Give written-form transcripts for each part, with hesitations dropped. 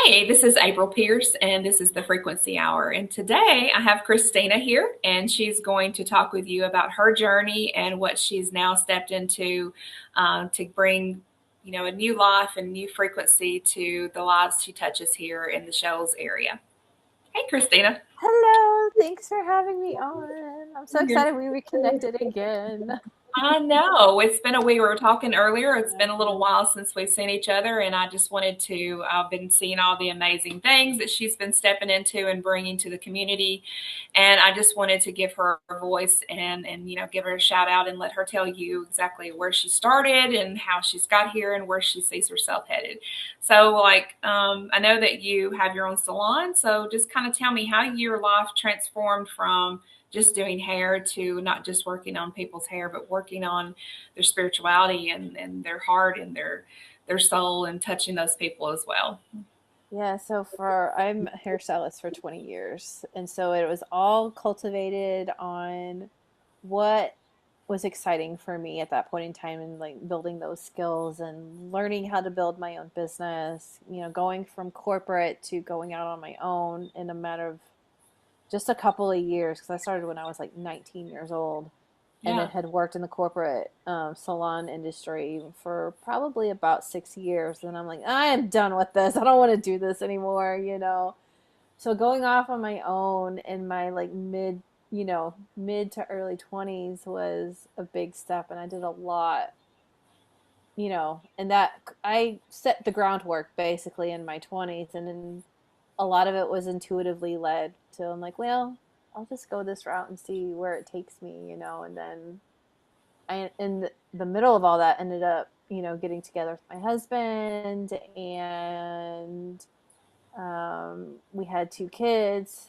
Hey, this is April Pierce, and this is the Frequency Hour. And today I have Christina here, and she's going to talk with you about her journey and what she's now stepped into to bring, a new life and new frequency to the lives she touches here in the Shoals area. Hey, Christina. Hello, thanks for having me on. I'm so You're excited we reconnected again. I know. It's been a week. We were talking earlier. It's been a little while since we've seen each other, and I just wanted to. I've been seeing all the amazing things that she's been stepping into and bringing to the community, and I just wanted to give her a voice and give her a shout out and let her tell you exactly where she started and how she's got here and where she sees herself headed. So, I know that you have your own salon, so just kind of tell me how your life transformed from just doing hair to not just working on people's hair, but working on their spirituality and their heart and their soul and touching those people as well. Yeah, so I'm a hairstylist for 20 years, and so it was all cultivated on what was exciting for me at that point in time and like building those skills and learning how to build my own business, going from corporate to going out on my own in a matter of just a couple of years because I started when I was like 19 years old and then Yeah. had worked in the corporate salon industry for probably about 6 years. And I'm like, I am done with this. I don't want to do this anymore. So going off on my own in my like mid to early 20s was a big step. And I did a lot, and that I set the groundwork basically in my 20s. And then a lot of it was intuitively led. So I'm like, well, I'll just go this route and see where it takes me. And then I, in the middle of all that, ended up, getting together with my husband, and we had two kids.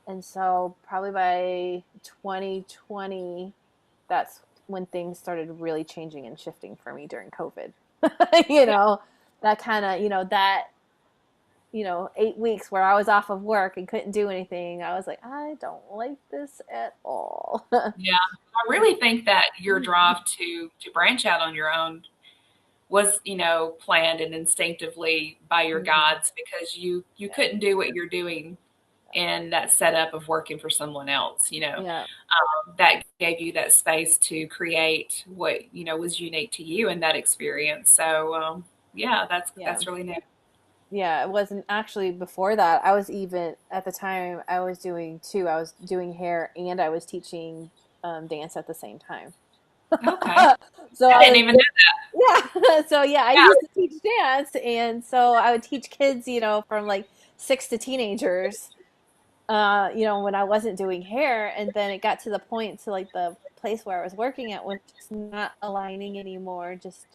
And so probably by 2020, that's when things started really changing and shifting for me during COVID. you Yeah. know, that kind of, that 8 weeks where I was off of work and couldn't do anything, I was like, I don't like this at all. Yeah. I really think that your drive to branch out on your own was, planned and instinctively by your Mhm. guides because you Yeah. couldn't do what you're doing in that setup of working for someone else. Yeah. That gave you that space to create what was unique to you in that experience. So yeah, Yeah. that's really neat. Yeah. It wasn't actually before that. I was even at the time I was doing two. I was doing hair and I was teaching dance at the same time. Okay, So I I didn't was even know. yeah. So yeah, I Yeah, used to teach dance, and so I would teach kids, from like 6 to teenagers. When I wasn't doing hair, and then it got to the point to like the place where I was working at was just not aligning anymore. Just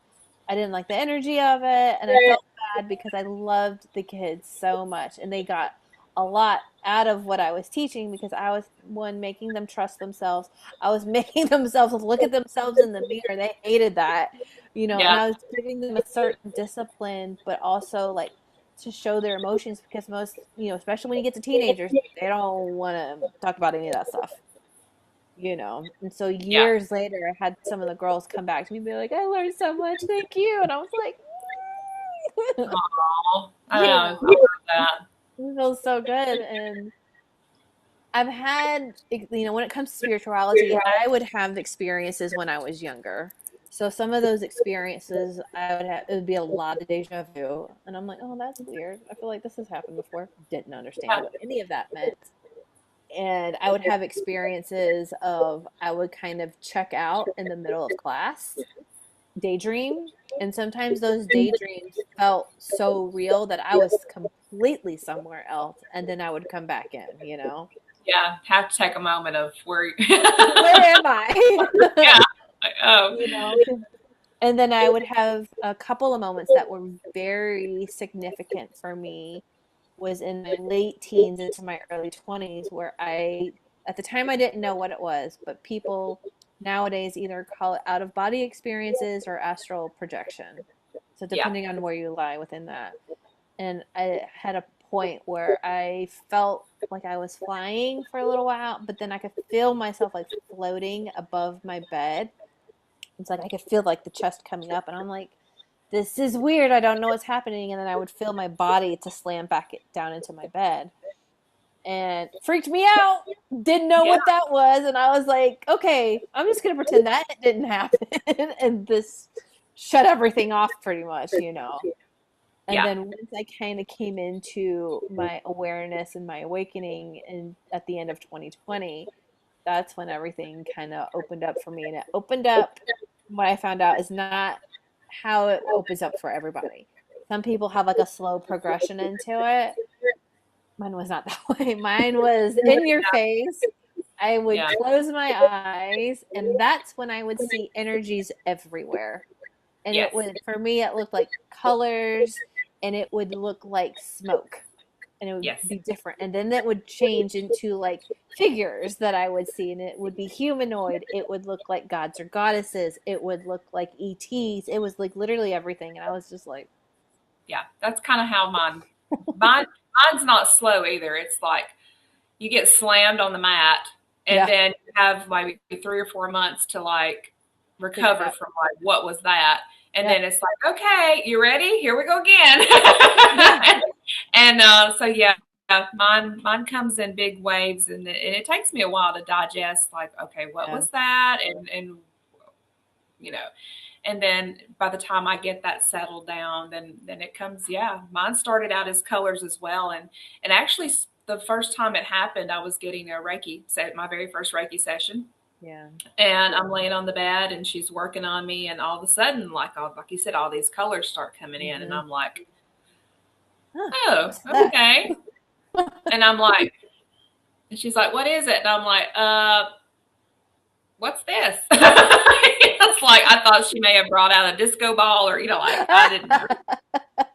I didn't like the energy of it, and I felt bad because I loved the kids so much, and they got a lot out of what I was teaching because I was one making them trust themselves. I was making themselves look at themselves in the mirror. They hated that, and yeah, I was giving them a certain discipline, but also like to show their emotions because most, especially when you get to teenagers, they don't want to talk about any of that stuff. And so yeah. years later, I had some of the girls come back to me and be like, I learned so much, thank you. And I was like, Oh, I you know. I know, love that. it feels so good. And I've had, when it comes to spirituality, I would have experiences when I was younger. So some of those experiences, I would have, it would be a lot of deja vu. And I'm like, oh, that's weird. I feel like this has happened before. Didn't understand Yeah, what any of that meant. And I would have experiences of I would kind of check out in the middle of class, daydream, and sometimes those daydreams felt so real that I was completely somewhere else, and then I would come back in. yeah. Have to take a moment of where. Where am I? Yeah. Like, oh, you know, 'cause- and then I would have a couple of moments that were very significant for me was in my late teens into my early 20s where at the time I didn't know what it was, but people nowadays either call it out of body experiences or astral projection. So yeah, depending on where you lie within that. And I had a point where I felt like I was flying for a little while, but then I could feel myself like floating above my bed. It's like I could feel like the chest coming up, and I'm like, this is weird. I don't know what's happening. And then I would feel my body to slam back down into my bed, and freaked me out. Didn't know Yeah. what that was. And I was like, okay, I'm just going to pretend that didn't happen. And this shut everything off pretty much, you know. And Yeah. then once I kind of came into my awareness and my awakening, and at the end of 2020, that's when everything kind of opened up for me. And it opened up, what I found out is not how it opens up for everybody. Some people have like a slow progression into it. Mine was not that way. Mine was in your face. I would Yeah. close my eyes, and that's when I would see energies everywhere. And it Yes. would, for me, it looked like colors, and it would look like smoke, and it would Yes. be different. And then it would change into like figures that I would see, and it would be humanoid. It would look like gods or goddesses. It would look like ETs. It was like literally everything. And I was just like, Yeah. That's kind of how mine's not slow either. It's like you get slammed on the mat and yeah, then you have like 3 or 4 months to like figure it recover out. from like what was that. And Yeah, then it's like, okay, you ready? Here we go again. yeah, And so yeah, mine comes in big waves, and it takes me a while to digest. Like, okay, what yeah. was that? And you know, and then by the time I get that settled down, then it comes. Yeah, mine started out as colors as well, and actually the first time it happened, I was getting a Reiki set, my very first Reiki session, Yeah. and I'm laying on the bed, and she's working on me, and all of a sudden, like you said, all these colors start coming in, and Mm-hmm. I'm like, Huh, oh, what's that? okay, and I'm like, and she's like, what is it? And I'm like, what's this? It's like I thought she may have brought out a disco ball, or like I didn't know.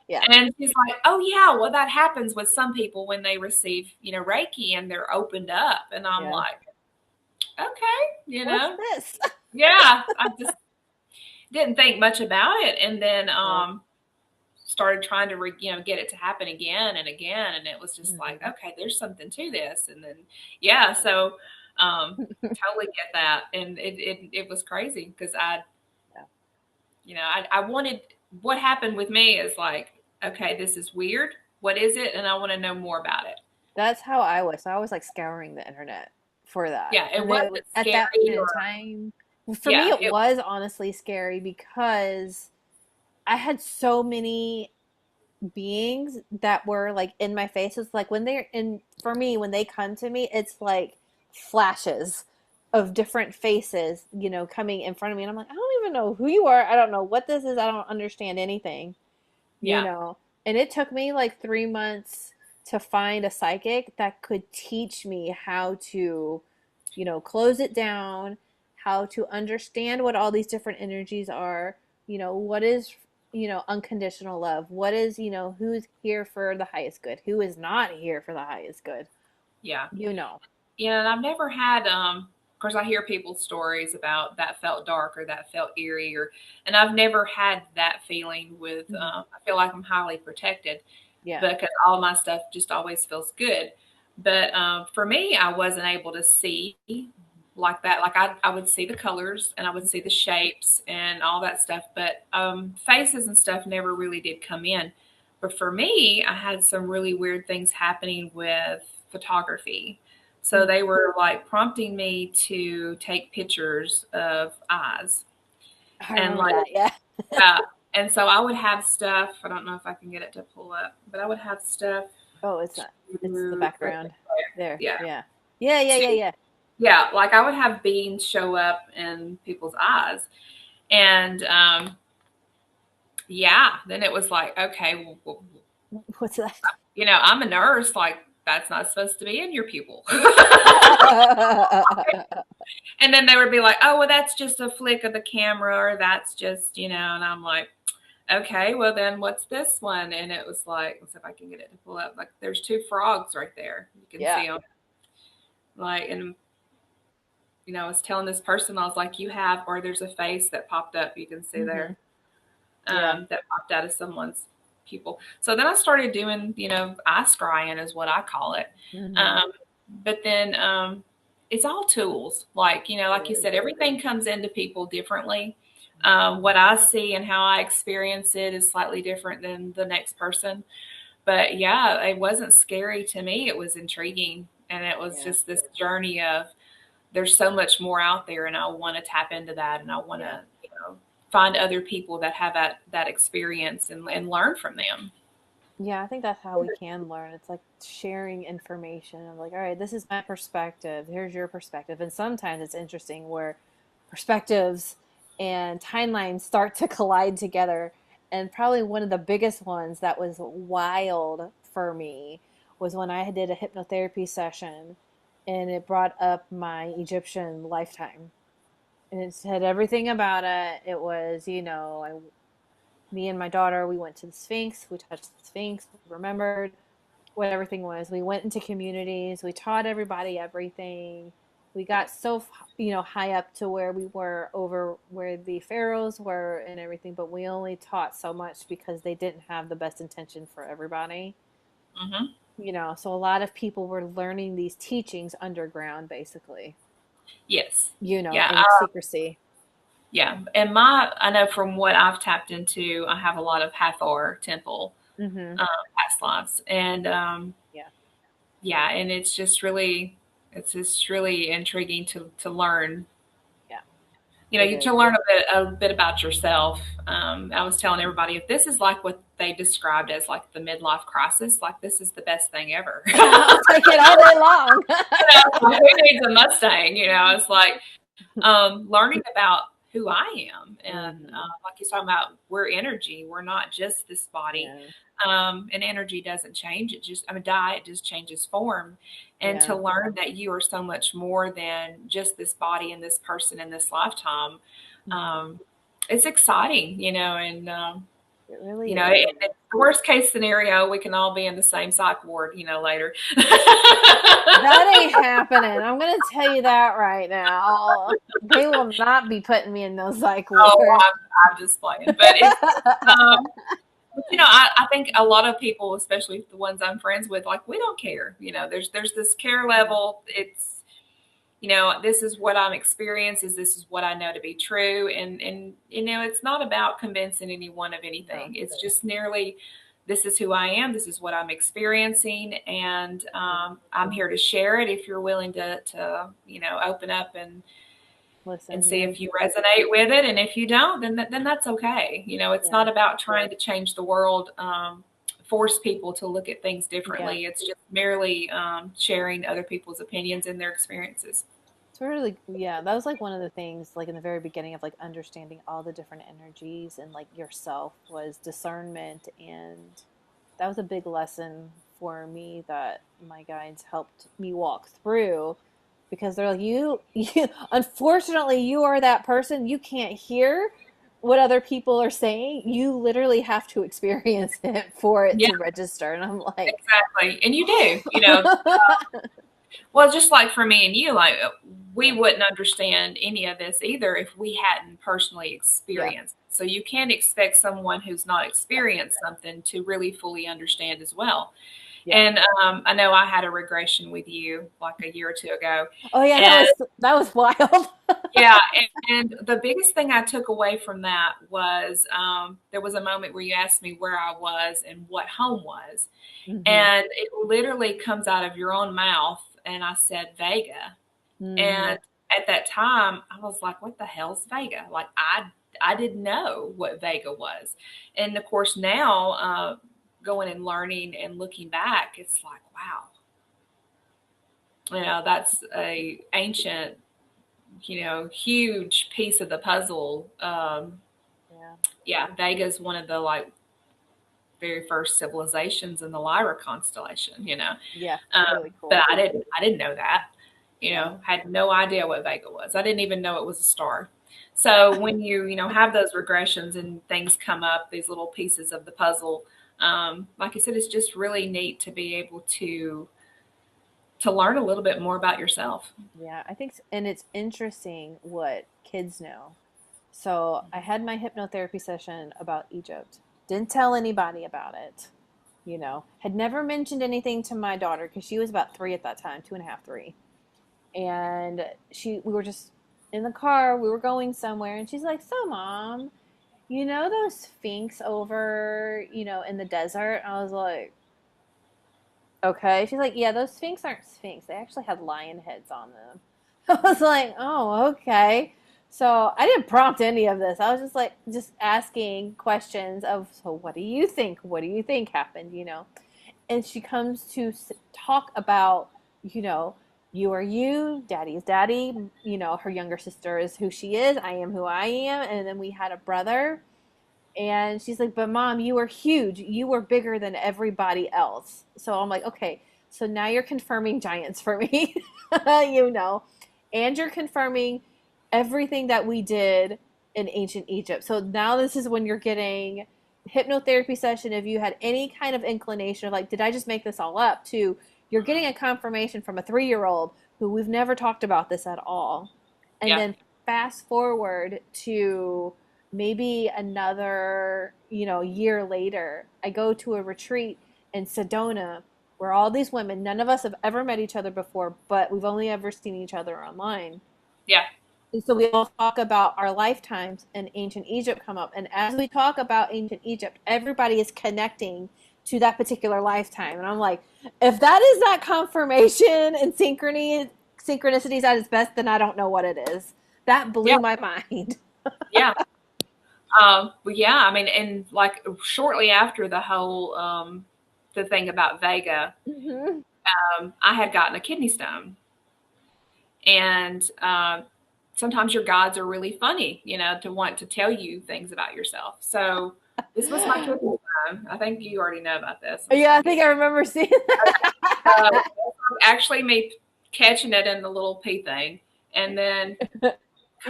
Yeah, And she's like, oh yeah, well that happens with some people when they receive, Reiki and they're opened up. And I'm yeah. like, okay, What's this? yeah, I just didn't think much about it. And then Yeah. started trying to get it to happen again and again, and it was just like, Mhm. okay, there's something to this. And then yeah, so totally get that. And it was crazy because Yeah. I wanted, what happened with me is like, okay, this is weird. What is it? And I want to know more about it. That's how I was. So I was like scouring the internet for that. Yeah, it And then wasn't at that scary point in or, time, for me, yeah, it was honestly scary because I had so many beings that were like in my face. It's like when they're in, for me, when they come to me, it's like flashes of different faces, coming in front of me. And I'm like, I don't even know who you are. I don't know what this is. I don't understand anything, you yeah, know. And it took me like 3 months to find a psychic that could teach me how to, close it down, how to understand what all these different energies are, what is, unconditional love, what is, who's here for the highest good, who is not here for the highest good, yeah. you know. Yeah, and I've never had of course I hear people's stories about that felt dark or that felt eerie, and I've never had that feeling with Mhm. I feel like I'm highly protected Yeah. because all my stuff just always feels good. But for me, I wasn't able to see like that. Like I would see the colors and I would see the shapes and all that stuff, but faces and stuff never really did come in. But for me, I had some really weird things happening with photography. So Mhm. they were like prompting me to take pictures of eyes I and remember like, that. Yeah. yeah. And so I would have stuff. I don't know if I can get it to pull up, but I would have stuff Oh, it's not. It's the to, background there. yeah, Yeah. Yeah. Yeah. Yeah. to, Yeah. yeah, like I would have beans show up in people's eyes. And yeah, then it was like, okay, well, What's that? I'm a nurse. Like, that's not supposed to be in your pupil. And then they would be like, oh, well, that's just a flick of the camera, or that's just, and I'm like, okay, well, then what's this one? And it was like, let's see if I can get it to pull up. Like, there's two frogs right there. You can Yeah. see them. Like, and, I was telling this person, I was like, you have, or there's a face that popped up. You can see Hmm. there Yeah. that popped out of someone's pupil. So then I started doing, eye scrying is what I call it. Hmm. Um, but then it's all tools. Like, It like you is. said, everything comes into people differently. What I see and how I experience it is slightly different than the next person. But yeah, it wasn't scary to me. It was intriguing. And it was Yeah. just this journey of there's so much more out there, and I want to tap into that, and I want Yeah. to, find other people that have that experience and learn from them. Yeah, I think that's how we can learn. It's like sharing information of like, all right, this is my perspective. Here's your perspective. And sometimes it's interesting where perspectives and timelines start to collide together. And probably one of the biggest ones that was wild for me was when I did a hypnotherapy session and it brought up my Egyptian lifetime. And it said everything about it. It was, me and my daughter, we went to the Sphinx, we touched the Sphinx, we remembered what everything was. We went into communities, we taught everybody everything. We got so high up to where we were over where the pharaohs were and everything, but we only taught so much because they didn't have the best intention for everybody. Hmm. So a lot of people were learning these teachings underground, basically. Yes. Yeah. In secrecy. Yeah. And I know from what I've tapped into, I have a lot of Hathor temple Mm-hmm. past lives, and Yeah, yeah, and it's just really intriguing to learn. yeah, it To is. learn a bit about yourself. I was telling everybody if this is like what they described as like the midlife crisis, like this is the best thing ever. I'll take it all day long. Who needs a Mustang? It's like learning about who I am, and Mm-hmm. like you're talking about, we're energy. We're not just this body, Yeah, and energy doesn't change. Die. It just changes form, and yeah. to learn that you are so much more than just this body and this person in this lifetime. Mm-hmm. Um, it's exciting, and It really in is. the worst case scenario, we can all be in the same psych ward, later. That ain't happening. I'm gonna tell you that right now. They will not be putting me in no psych Oh, ward. I'm just playing, but um, I think a lot of people, especially the ones I'm friends with, like we don't care. There's this care level. It's this is what I'm experiencing. This is what I know to be true, and it's not about convincing anyone of No. anything. It's just nearly this is who I am. This is what I'm experiencing, and I'm here to share it. If you're willing to open up and Listen, see yeah, if you resonate with it. And if you don't, then that's okay. It's yeah, not about trying to change the world, force people to look at things yeah. differently. It's just merely sharing other people's opinions and their experiences. It's really, yeah, that was like one of the things, like in the very beginning of like understanding all the different energies and like yourself was discernment. And that was a big lesson for me that my guides helped me walk through because they're like, unfortunately, you are that person. You can't hear what other people are saying. You literally have to experience it for it Yeah, to register. And I'm like, exactly. And you do, well, just like for me and you, like we yeah, wouldn't understand any of this either if we hadn't personally yeah, experienced. So you can't expect someone who's not experienced something to really fully understand as well. yeah. And I know I had a regression with you like a year or two ago. Oh yeah, And that was wild. yeah, and the biggest thing I took away from that was there was a moment where you asked me where I was and what home was. Hmm. And it literally comes out of your own mouth. And I said, Vega. Hmm. And at that time, I was like, what the hell's Vega? Like, I didn't know what Vega was. And of course, now going and learning and looking back, it's like, wow, that's a ancient, huge piece of the puzzle. Yeah, Yeah, Vega is one of the like very first civilizations in the Lyra constellation. yeah, really But cool. I didn't know that. Yeah, Had no idea what Vega was. I didn't even know it was a star. So when have those regressions and things come up, these little pieces of the puzzle, like I said, it's just really neat to be able to learn a little bit more about yourself. yeah. And it's interesting what kids know. So I had my hypnotherapy session about Egypt. Didn't tell anybody about it. Had never mentioned anything to my daughter because she was about 3 at that time, 2.5, 3. And we were just in the car. We were going somewhere, and she's like, "So, mom, you know those sphinx over, in the desert?" I was like, "Okay." She's like, "Yeah, those sphinx aren't sphinx. They actually had lion heads on them." I was like, "Oh, okay." So I didn't prompt any of this. I was just like, just asking questions of, "So what do you think? What do you think happened?" And she comes to talk about, you know, you are you, daddy is daddy. Her younger sister is who she is. I am who I am. And then we had a brother. And she's like, but mom, you were huge. You were bigger than everybody else. So I'm like, okay, so now you're confirming giants for me, you know, and you're confirming everything that we did in ancient Egypt. So now this is when you're getting hypnotherapy session. If you had any kind of inclination of like, did I just make this all up? To you're getting a confirmation from a 3-year-old who we've never talked about this at all. And Yeah. then fast forward to maybe another, year later, I go to a retreat in Sedona where all these women, none of us have ever met each other before, but we've only ever seen each other online. Yeah. And so we all talk about our lifetimes and ancient Egypt come up. And as we talk about ancient Egypt, everybody is connecting to that particular lifetime. And I'm like, if that is not confirmation and synchronicities at its best, then I don't know what it is. That Yeah. blew my mind. Yeah. But yeah, I mean, and like shortly after the thing about Vega, Hmm. I had gotten a kidney stone. And sometimes your guides are really funny, to want to tell you things about yourself. So this was my kidney stone. I think you already know about this. I'm just Yeah, I going to think get I remember seeing okay. that. So actually me catching it in the little pee thing. And then, come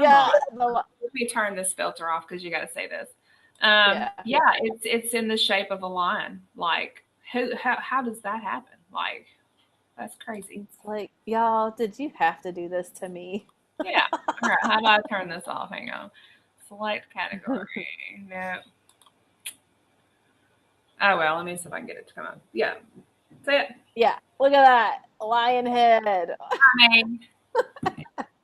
Yeah, on, let me turn this filter off because you got to say this. yeah. Yeah, it's in the shape of a lion. Like, how does that happen? Like, that's crazy. It's like, y'all, did you have to do this to me? Yeah. All right. How about I turn this off? Hang on. Select category. No. Oh well. Let me see if I can get it to come up. Yeah. That's it. Yeah, look at that lion head. I mean,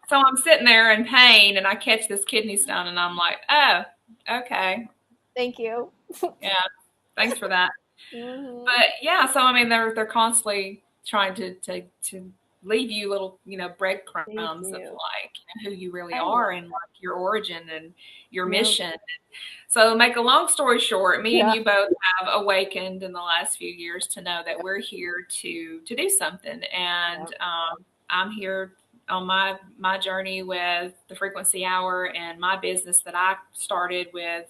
so I'm sitting there in pain, and I catch this kidney stone, and I'm like, oh, okay, Thank you. yeah. Thanks for that. Hmm. But yeah, so I mean, they're constantly trying to leave you little Thank breadcrumbs of you. like who you really I are love and like your origin and your it. mission. So, make a long story short, me and Yeah. you both have awakened in the last few years to know that we're here to do something, and Yep. I'm here on my journey with the Frequency Hour and my business that I started with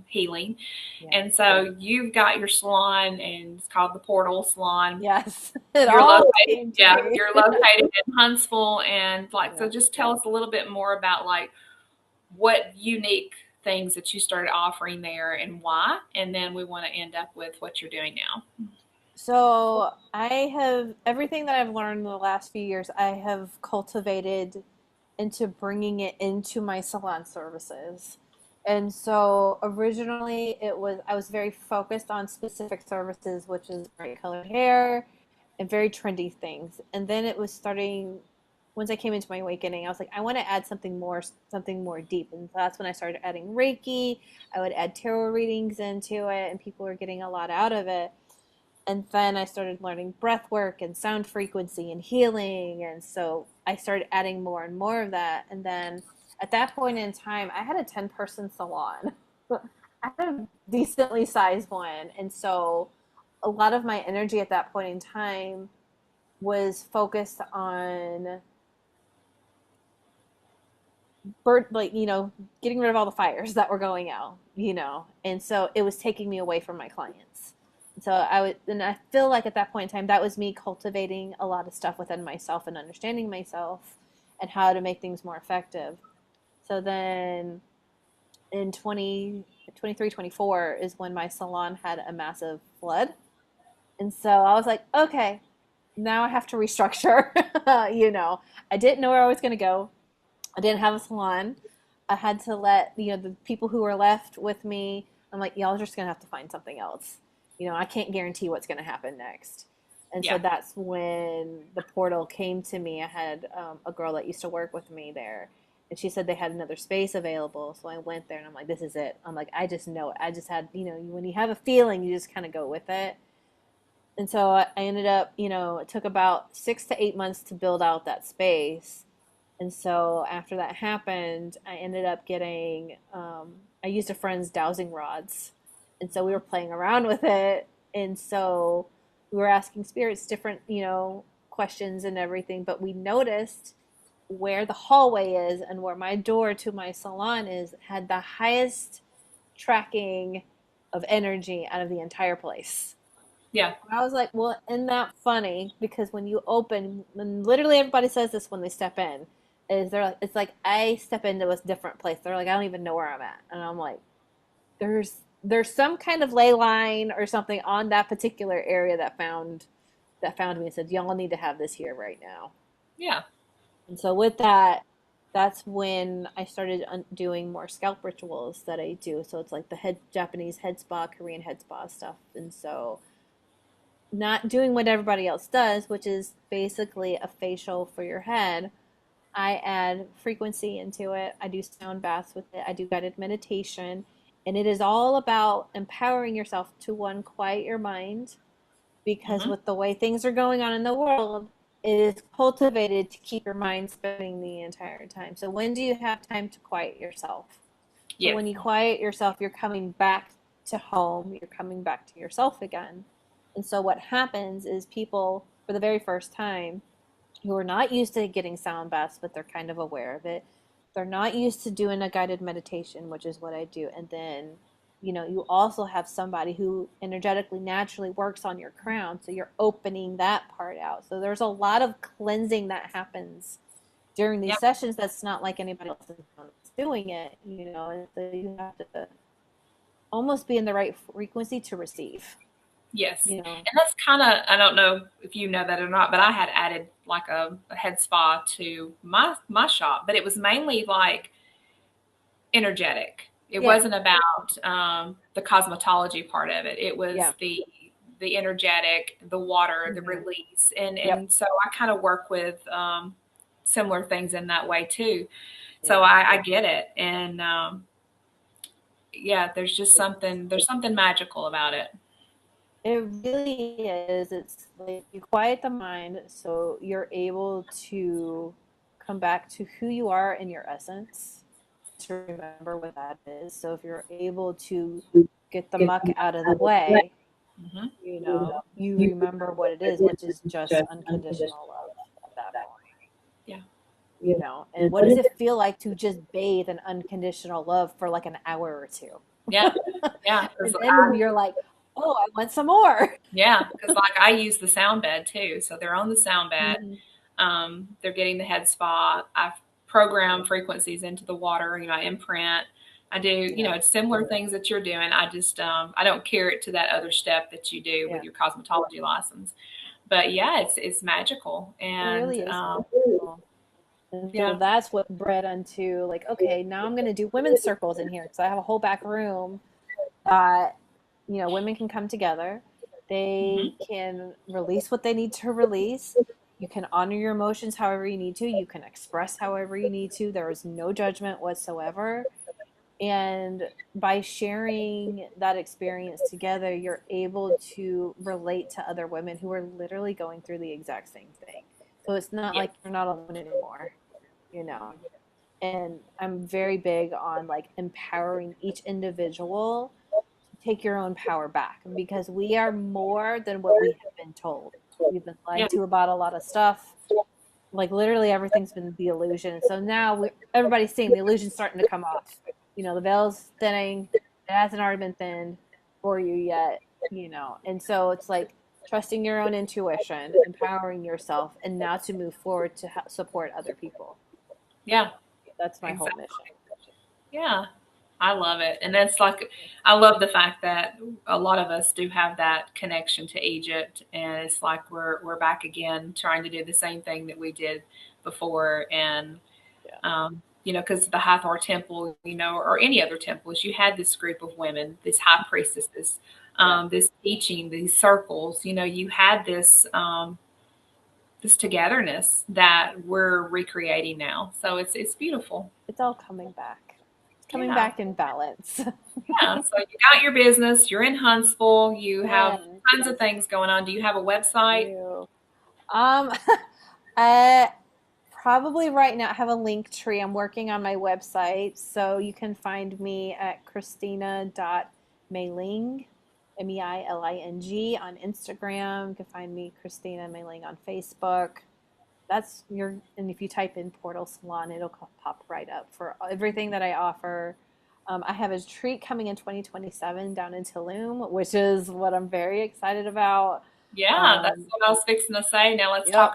healing. Yep. And so you've got your salon, and it's called the Portal Salon. Yes. It You're all located, came to yeah, me. you're located in Huntsville, and like, so Yeah. just tell us a little bit more about like what unique things that you started offering there and why, and then we want to end up with what you're doing now. So I have everything that I've learned in the last few years, I have cultivated into bringing it into my salon services. And so originally I was very focused on specific services, which is bright colored hair and very trendy things. And then it was starting once I came into my awakening, I was like, I want to add something more deep. And so that's when I started adding Reiki. I would add tarot readings into it, and people were getting a lot out of it. And then I started learning breath work and sound frequency and healing. And so I started adding more and more of that. And then at that point in time, I had a 10-person salon. I had a decently sized one. And so a lot of my energy at that point in time was focused on getting rid of all the fires that were going out. And so it was taking me away from my clients. So and I feel like at that point in time, that was me cultivating a lot of stuff within myself and understanding myself and how to make things more effective. So then in 2023, 24 is when my salon had a massive flood. And so I was like, okay, now I have to restructure. I didn't know where I was going to go. I didn't have a salon. I had to let the people who were left with me. I'm like, y'all are just gonna have to find something else. I can't guarantee what's gonna happen next. And so Yeah. that's when the portal came to me. I had a girl that used to work with me there, And she said they had another space available. So I went there and I'm like, this is it. I'm like, I just know it. I just had, when you have a feeling, you just kind of go with it. And so I ended up, it took about 6 to 8 months to build out that space. And so after that happened, I ended up getting, I used a friend's dowsing rods. And so we were playing around with it. And so we were asking spirits different, questions and everything. But we noticed where the hallway is and where my door to my salon is had the highest tracking of energy out of the entire place. Yeah. I was like, well, isn't that funny? Because when you open, when literally everybody says this when they step in, is they're like, it's like I step into a different place. They're like, I don't even know where I'm at, and I'm like, there's some kind of ley line or something on that particular area that found me and said, y'all need to have this here right now. Yeah. And so with that, that's when I started doing more scalp rituals that I do. So it's like the head Japanese head spa, Korean head spa stuff, and so not doing what everybody else does, which is basically a facial for your head. I add frequency into it. I do sound baths with it. I do guided meditation. And it is all about empowering yourself to one, quiet your mind, because Hmm. with the way things are going on in the world, it is cultivated to keep your mind spinning the entire time. So when do you have time to quiet yourself? So Yes. when you quiet yourself, you're coming back to home, you're coming back to yourself again. And so what happens is people, for the very first time, who are not used to getting sound baths, but they're kind of aware of it, they're not used to doing a guided meditation, which is what I do. And then, you also have somebody who energetically naturally works on your crown. So you're opening that part out. So there's a lot of cleansing that happens during Yeah. these sessions that's not like anybody else is doing it, and so you have to almost be in the right frequency to receive, Yes. you know. And that's kind of, I don't know if you know that or not, but I had added like a head spa to my shop, but it was mainly like energetic. It Yeah, wasn't about the cosmetology part of it. It was yeah. the energetic, the water, the Hmm. release, Yep. and so I kind of work with similar things in that way too. So Yeah. I get it, and yeah, there's something magical about it. It really is. It's like you quiet the mind so you're able to come back to who you are in your essence, to remember what that is. So if you're able to get the muck out of the way, Hmm. you remember what it is, which is just unconditional love at that point. Yeah. And what does it feel like to just bathe in unconditional love for like an hour or two? Yeah. Yeah. And then you're like, oh, I want some more. Yeah, because like I use the sound bed too. So they're on the sound bed. Mhm. They're getting the head spa. I've programmed frequencies into the water, I imprint. I do, Yeah, it's similar things that you're doing. I just, I don't carry it to that other step that you do with yeah. your cosmetology license. But yeah, it's magical. It And really is magical. And so yeah. that's what bred onto like, okay, now I'm going to do women's circles in here because I have a whole back room that, women can come together. They Hmm. can release what they need to release. You can honor your emotions however you need to. You can express however you need to. There is no judgment whatsoever. And by sharing that experience together, you're able to relate to other women who are literally going through the exact same thing. So it's not Yes. like you're not alone anymore, you know. And I'm very big on like empowering each individual to take your own power back, because we are more than what we have been told. We've been Yeah. lied to about a lot of stuff. Like literally everything's been the illusion. So now everybody's seeing the illusion starting to come off. The veil's thinning. It hasn't already been thinned for you yet. And so it's like trusting your own intuition, empowering yourself, and now to move forward to support other people. Yeah. That's my whole Exactly. mission. Yeah. I love it. And that's like, I love the fact that a lot of us do have that connection to Egypt. And it's like we're back again trying to do the same thing that we did before. And, Yeah. because the Hathor temple, or any other temples, you had this group of women, these high priestesses, Yeah. this teaching, these circles, you had this, this togetherness that we're recreating now. So it's beautiful. It's all coming back. It's coming Yeah. back in balance. Yeah. So you got your business, you're in Huntsville, you have Yeah, tons of things going on. Do you have a website? you. Um, I probably right now I have a link tree. I'm working on my website, so you can find me at Christina.Meiling, Meiling on Instagram. You can find me Christina Meiling on Facebook. That's your, and if you type in Portal Salon, it'll pop right up for everything that I offer. I have a retreat coming in 2027 down in Tulum, which is what I'm very excited about. Yeah, that's Um, what I was fixing to say. Now let's yep.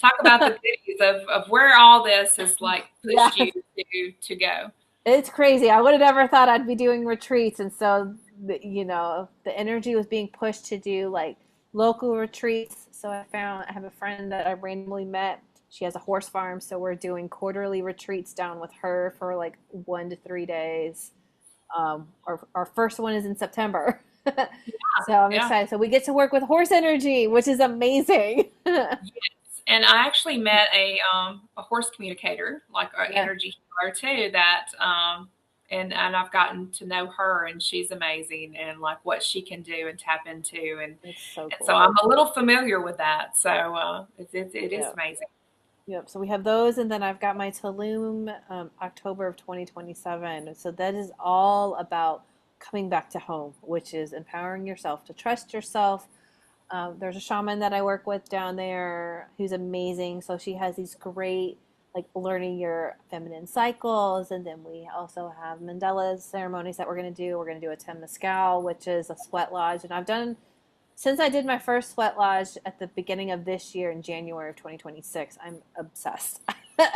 talk about the goodies of where all this has like Yeah, pushed you to go. it's crazy. I would have never thought I'd be doing retreats. And so, the energy was being pushed to do like local retreats. So I have a friend that I randomly met. She has a horse farm. So we're doing quarterly retreats down with her for like 1 to 3 days. Our first one is in September. So I'm Yeah. excited. So we get to work with horse energy, which is amazing. Yes. And I actually met a horse communicator, like an Yeah, energy healer too, that and I've gotten to know her and she's amazing and like what she can do and tap into it's so and so cool. I'm a little familiar with that. So it is Yeah. amazing. Yep. So we have those, and then I've got my Tulum October of 2027. So that is all about coming back to home, which is empowering yourself to trust yourself. There's a shaman that I work with down there who's amazing. So she has these great, like learning your feminine cycles, and then we also have Mandela's ceremonies that we're going to do. We're going to do a Temescal, which is a sweat lodge, and I've done since I did my first sweat lodge at the beginning of this year in January of 2026. I'm obsessed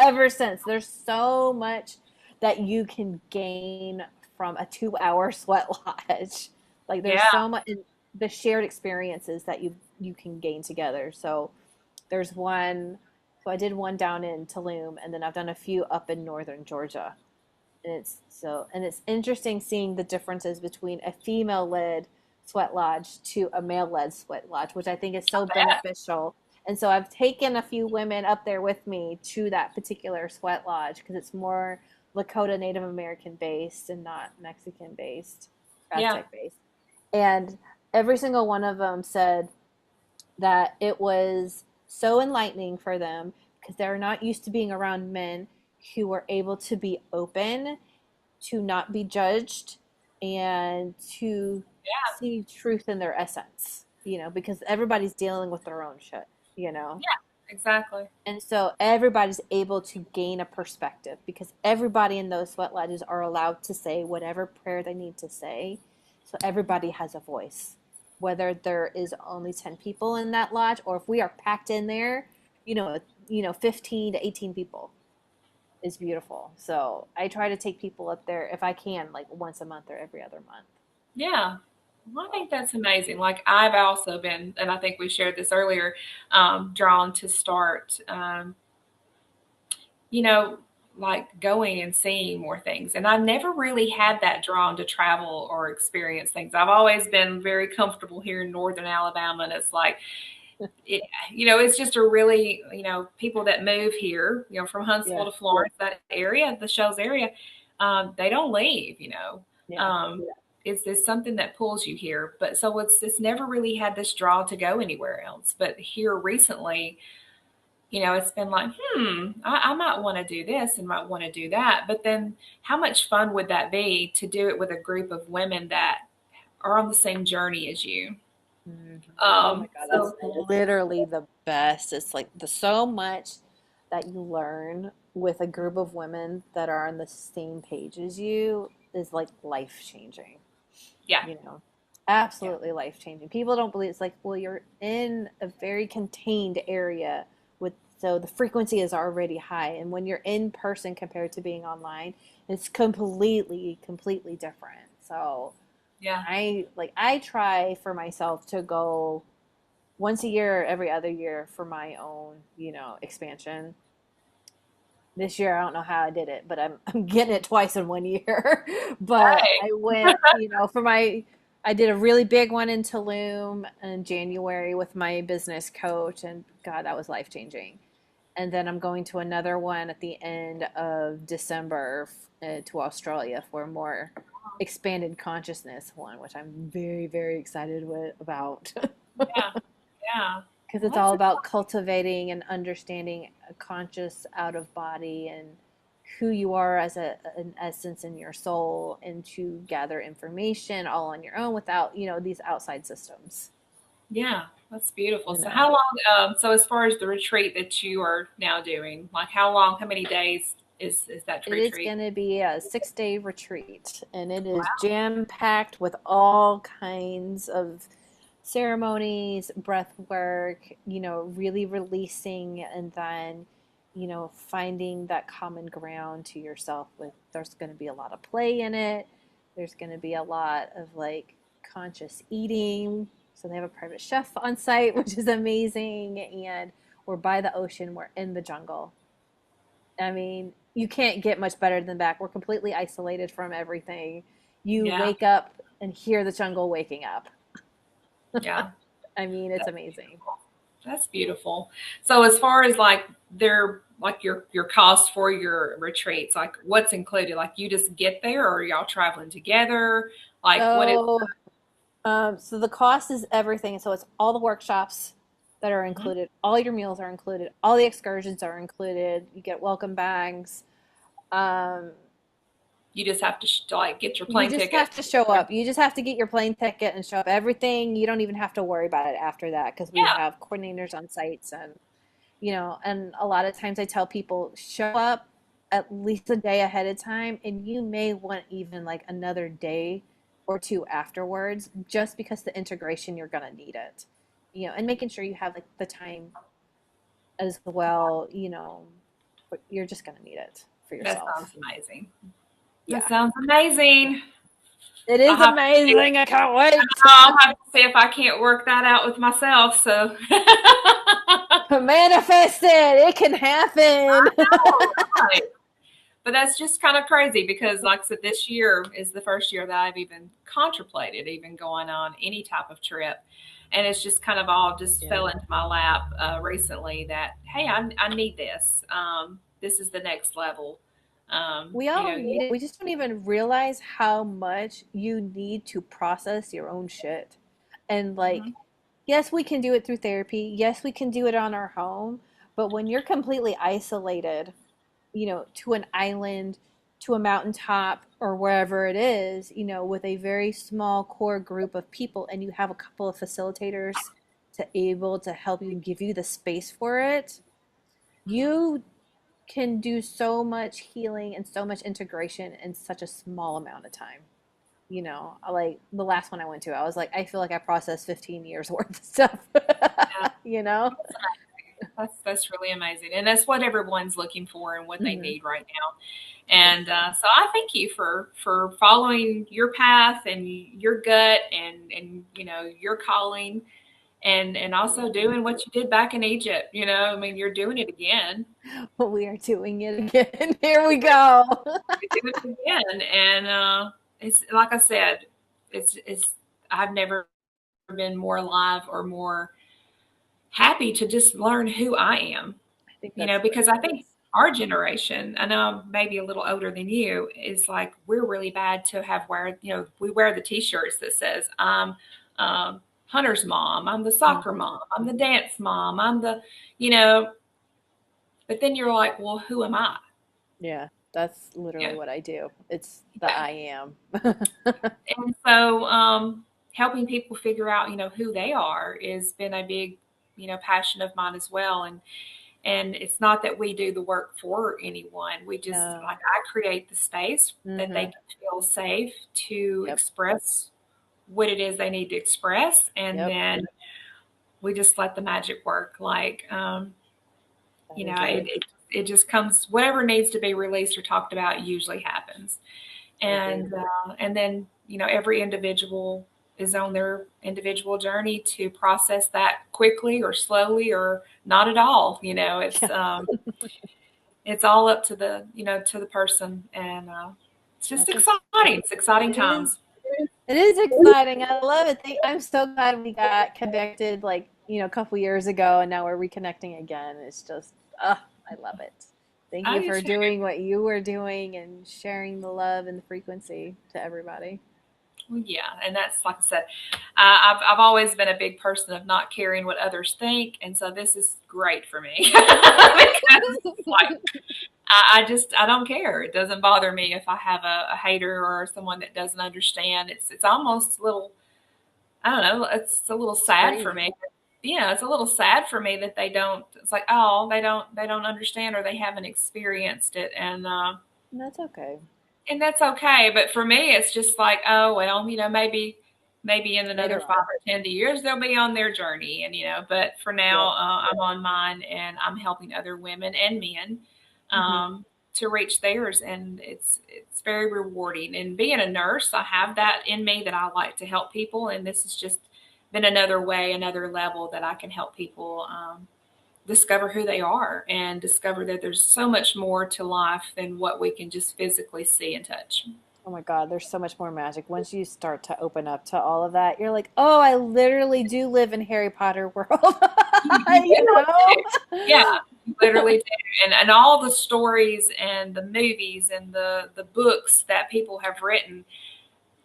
ever since. There's so much that you can gain from a 2 hour sweat lodge. Like there's Yeah. so much in the shared experiences that you can gain together. So there's one. So I did one down in Tulum, and then I've done a few up in northern Georgia. And it's interesting seeing the differences between a female led sweat lodge to a male led sweat lodge, which I think is so beneficial. And so I've taken a few women up there with me to that particular sweat lodge because it's more Lakota Native American based and not Mexican based, Yeah. Aztec based. And every single one of them said that it was so enlightening for them because they're not used to being around men who were able to be open, to not be judged, and to Yeah. see truth in their essence, because everybody's dealing with their own shit. Yeah. Exactly. And so everybody's able to gain a perspective because everybody in those sweat lodges are allowed to say whatever prayer they need to say. So everybody has a voice, whether there is only 10 people in that lodge or if we are packed in there, you know, 15 to 18 people is beautiful. So I try to take people up there if I can, like once a month or every other month. Yeah. Well, I So think that's amazing. Like I've also been, and I think we shared this earlier, drawn to start, you know, like going and seeing more things. And I never really had that drawn to travel or experience things. I've always been very comfortable here in northern Alabama, and it's like it, it's just a really, people that move here, from Huntsville yeah, to Florence, that area, the Shells area, they don't leave. yeah, Um, it's something that pulls you here. But so it's never really had this draw to go anywhere else. But here recently, it's been like, I might want to do this and might want to do that. But then how much fun would that be to do it with a group of women that are on the same journey as you? Mhm. Oh my God, that's So literally the best. It's like the so much that you learn with a group of women that are on the same page as you is like life changing, yeah, you know, yeah, absolutely life changing. People don't believe it's like, well, you're in a very contained area with, so the frequency is already high. And when you're in person compared to being online, it's completely, completely different. So, yeah. I try for myself to go once a year or every other year for my own, expansion. This year I don't know how I did it, but I'm getting it twice in one year. But Right. I went, for my I did a really big one in Tulum in January with my business coach, and God, that was life changing. And then I'm going to another one at the end of December to Australia for a more expanded consciousness one, which I'm very, very excited about. Yeah, yeah. Because Well, it's all that's about cultivating and understanding a conscious out of body and who you are as an essence in your soul, and to gather information all on your own without these outside systems. yeah, that's beautiful. you So know how long, so as far as the retreat that you are now doing, like how long, how many days is that it is retreat? going to be a 6 day retreat, and it is Wow. jam packed with all kinds of ceremonies, breath work, really releasing, and then, finding that common ground to yourself. With There's going to be a lot of play in it. There's going to be a lot of like conscious eating. So they have a private chef on site, which is amazing. And we're by the ocean, we're in the jungle. I mean, you can't get much better than that. We're completely isolated from everything. You Yeah, wake up and hear the jungle waking up. yeah. I mean, it's That's amazing. beautiful. That's beautiful. So as far as like their like your cost for your retreats, like what's included? Like you just get there or are y'all traveling together? Like what is So, so the cost is everything. So it's all the workshops that are Mhm. included. All your meals are included. All the excursions are included. You get welcome bags. Um, You just have to like get your you plane just ticket. have to show up. You just have to get your plane ticket and show up. Everything, you don't even have to worry about it after that, because we Yeah. have coordinators on sites. And and a lot of times I tell people, show up at least a day ahead of time, and you may want even like another day or two afterwards, just because the integration, you're going to need it. And making sure you have like the time as well, but you're just going to need it for That sounds yourself. amazing. That Yeah. sounds amazing. It I'll is have to see. amazing. I can't wait. I'll have to see if I can't work that out with myself. So Manifest it. It can happen. right. But that's just kind of crazy because, like I said, this year is the first year that I've even contemplated even going on any type of trip. And it's just kind of all just fell Yeah. into my lap recently that, hey, I need this. This is the next level. We all need it. We just don't even realize how much you need to process your own shit. And like, Mhm. yes, we can do it through therapy. Yes, we can do it on our home. But when you're completely isolated, to an island, to a mountaintop, or wherever it is, with a very small core group of people, and you have a couple of facilitators to able to help you, give you the space for it, you can do so much healing and so much integration in such a small amount of time. Like the last one I went to, I was like, I feel like I processed 15 years worth of stuff. Yeah, you know? that's really amazing, and that's what everyone's looking for and what they Hmm. need right now. For And sure. so I thank you for following your path and your gut and your calling and also doing what you did back in Egypt. I mean, you're doing it again. Well, we are doing it again. Here we go. You're doing it again, and it's like I said, it's I've never been more alive or more happy to just learn who I am. I think that's Because I think priceless. our generation, I know I'm maybe a little older than you, is like we're really bad to have we wear the t-shirts that says I'm Hunter's mom, I'm the soccer Hmm. mom, I'm the dance mom, I'm the, you know, but then you're like, well, who am I? Yeah, that's literally Yeah. what I do. It's the Yeah. I am. And so helping people figure out, who they are has been a big, passion of mine as well. And it's not that we do the work for anyone. We just No. like I create the space that they Hmm. can feel safe to Yep. express what it is they need to express, and Yep. then we just let the magic work. Like That is it. it just comes. Whatever needs to be released or talked about usually happens, Agreed. and then every individual is on their individual journey to process that quickly or slowly or not at all. Yeah, It's all up to the to the person, and it's just that's it. exciting. It's exciting It is. times. It is exciting. I love it. I'm so glad we got connected like, a couple years ago and now we're reconnecting again. It's just, I love it. Thank I you do for too. doing what you were doing and sharing the love and the frequency to everybody. Well, yeah, and that's like I said, I've always been a big person of not caring what others think, and so this is great for me because like I don't care. It doesn't bother me if I have a hater or someone that doesn't understand. It's almost a little, I don't know, it's a little It's sad for freeing. me. Yeah, it's a little sad for me that they don't. It's like, oh, they don't understand or they haven't experienced it, And that's okay. and that's okay. But for me, it's just like, oh well, maybe in another Later 5 on. or 10 years they'll be on their journey, and but for now, Yep. I'm on mine, and I'm helping other women and men Hmm. to reach theirs, and it's very rewarding. And being a nurse, I have that in me that I like to help people, and this has just been another way, another level that I can help people. Discover who they are and discover that there's so much more to life than what we can just physically see and touch. Oh my God, there's so much more magic. Once you start to open up to all of that, you're like, oh, I literally do live in Harry Potter world. You You literally do. Yeah, know? you literally do. And all the stories and the movies and the books that people have written,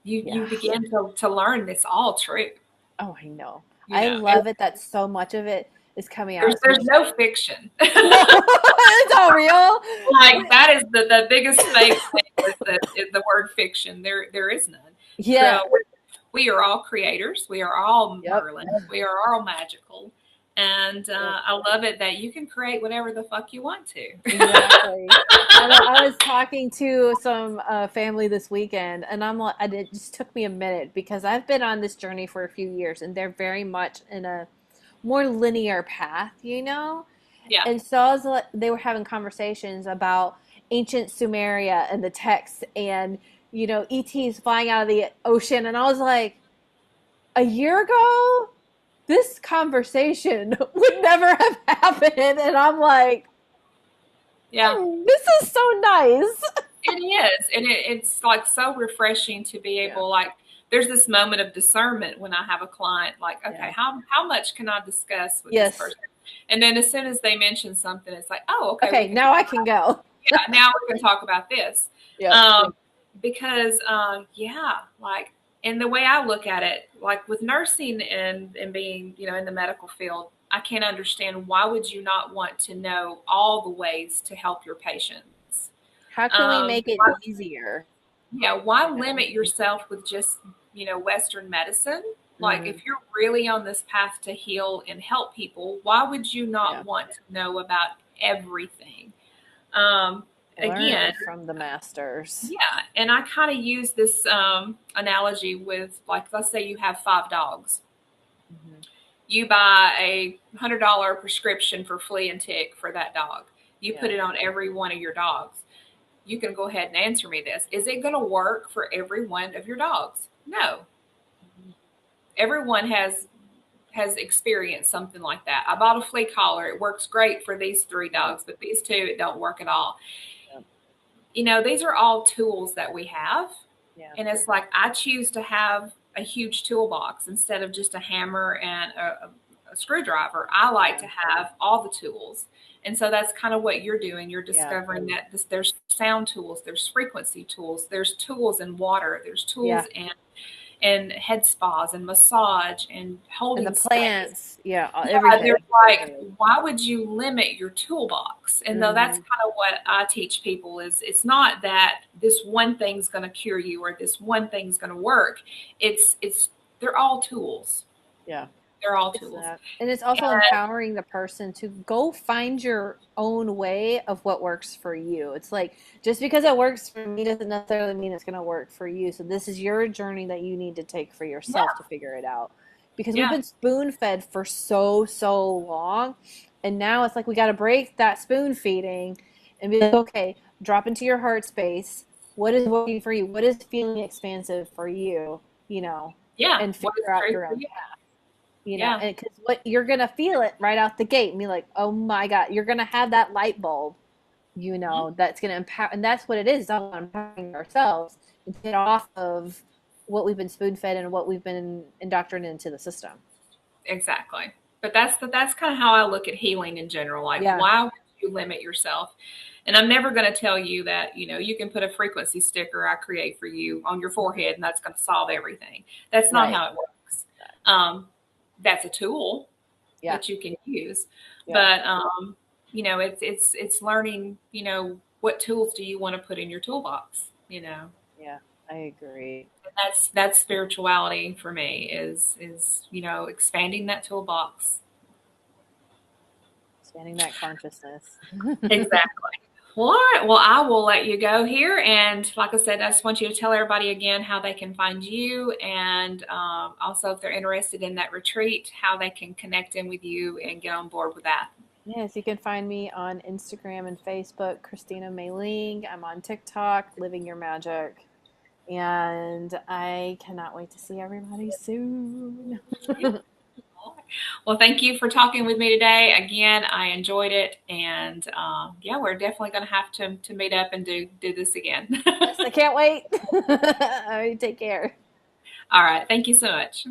you Yeah. begin to learn it's all true. Oh, I know. You I know, love it that so much of it is coming out. there's Especially, no fiction. no, it's all real. Like that is the biggest fake thing is the word fiction. There is none. Yeah. So we are all creators. We are all Yep. Merlin. We are all magical. And Yep. I love it that you can create whatever the fuck you want to. Exactly. I was talking to some family this weekend, and it just took me a minute because I've been on this journey for a few years, and they're very much in a more linear path, you know? Yeah. And so I was like, they were having conversations about ancient Sumeria and the texts and, ETs flying out of the ocean. And I was like, a year ago, this conversation would never have happened. And I'm like, Yeah. this is so nice. It is. And it's like so refreshing to be Yeah. able, like, there's this moment of discernment when I have a client, like, okay, Yeah. how much can I discuss with this Yes. person? And then as soon as they mention something, it's like, oh, okay, we Okay, can now talk I can go. yeah, now we can talk about this. Yep. Um, because, yeah, like, and the way I look at it, like with nursing and being, in the medical field, I can't understand why would you not want to know all the ways to help your patients? How can we make it Why, easier? yeah, why You know? limit yourself with just, Western medicine? Like, Mm, if you're really on this path to heal and help people, why would you yeah. not want to know about everything? Um, Learn again, from the masters. yeah, and I kind of use this analogy with, like, let's say you have 5 dogs. Hmm. You buy $100 prescription for flea and tick for that dog. You put Yeah. it on every one of your dogs. You can go ahead and answer me this. Is it going to work for every one of your dogs? No. Mhm. Everyone has experienced something like that. I bought a flea collar. It works great for these 3 dogs, but these two, it don't work at all. Yep. These are all tools that we have. Yeah. And it's like I choose to have a huge toolbox instead of just a hammer and a screwdriver. I like Yeah. to have all the tools. And so that's kind of what you're doing. You're Yeah. discovering that there's sound tools, there's frequency tools, there's tools in water, there's tools Yeah. in head spas and massage and And the holding space. plants. Yeah. They're Everything. like, why would you limit your toolbox? And though that's Hmm. kind of what I teach people is it's not that this one thing's going to cure you or this one thing's going to work. It's they're all tools. Yeah. They're all It's tools. that. And it's also And empowering the person to go find your own way of what works for you. It's like just because it works for me doesn't necessarily mean it's going to work for you. So this is your journey that you need to take for yourself yeah, to figure it out. Because we've yeah, been spoon fed for so long. And now it's like we got to break that spoon feeding and be like, okay, drop into your heart space. What is working for you? What is feeling expansive for you? You know, yeah. and What is figure out true your for own you? Yeah, and because what you're gonna feel it right out the gate and be like, oh my God, you're gonna have that light bulb, mhm, that's gonna empower, and that's what it is. It's all about empowering ourselves and get off of, what we've been spoon fed and what we've been indoctrinated into the system. Exactly. But that's kind of how I look at healing in general. Like, Yeah. why would you limit yourself? And I'm never going to tell you that, you can put a frequency sticker I create for you on your forehead and that's going to solve everything. That's not Right. how it works. Um, that's a tool Yeah. that you can use, Yeah. but it's learning. What tools do you want to put in your toolbox? Yeah. I agree. That's spirituality for me is expanding that toolbox. Expanding that consciousness. Exactly. Well, all right. Well, I will let you go here. And like I said, I just want you to tell everybody again how they can find you. And also, if they're interested in that retreat, how they can connect in with you and get on board with that. Yes, you can find me on Instagram and Facebook, Christina Mayling. I'm on TikTok, Living Your Magic. And I cannot wait to see everybody soon. Well, thank you for talking with me today. Again, I enjoyed it. And yeah, we're definitely going to have to meet up and do this again. Yes, I can't wait. All right, take care. All right. Thank you so much.